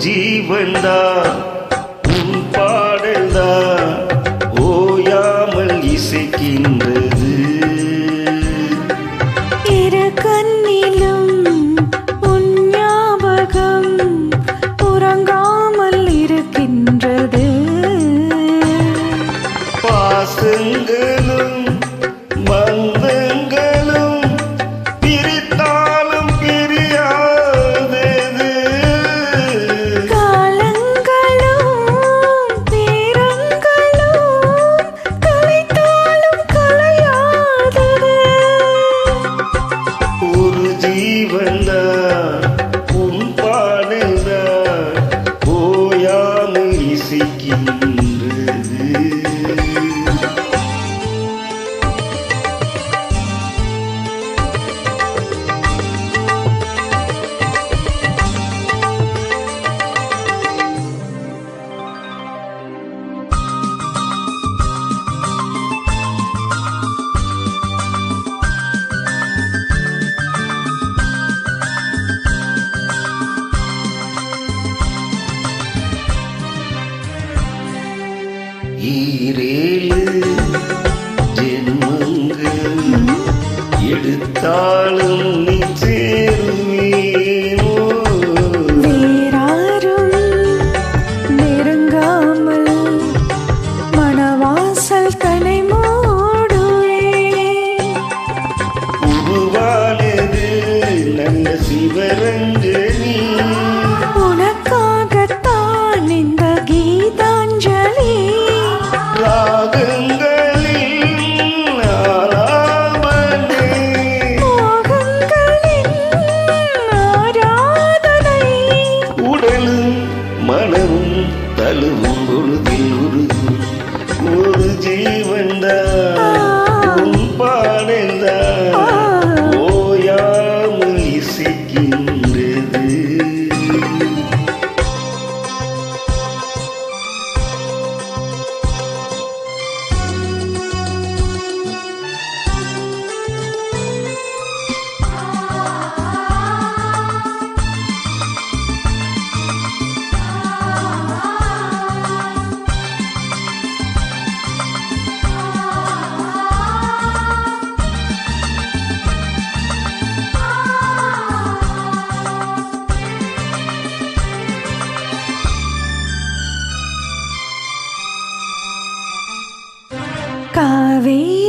ஜீவன்தான் உன் பாடல்தான் ஓயாமல் இசைக்கின்றது. இரு கண்ணிலும் உன் ஞாபகம் உறங்காமல் இருக்கின்றது. பாசங்களும் பந்தங்களும் பிரித்தாலும் பிரியாதது. காலங்களும் நேரங்களும் கலைத்தாலும் கலையாதது. ஒரு ஜீவன்தான் உன் பாடல்தான் ஓயாமல் இசைக்கின்றது. ஈரேழு ஜென்மங்கள் எடுத்தாலும் நீ சேருவேனோ. வேறாரும் நெருங்காமல் மணவாசல் தனை மூடுவே. உருவானது நல்ல சிவரஞ்சனி, உனக்காகத்தான் இந்த கீதாஞ்சலி. ராகங்களில் ஆலாபனை, மோகங்களின் ஆராதனை. உடலும் மனமும் தழுவும் பொழுதில் உருகும் ஒரு ஜீவன்தான் உன் பாடல்தான் ஓயாமல் இசைக்கின்றது. காவேரி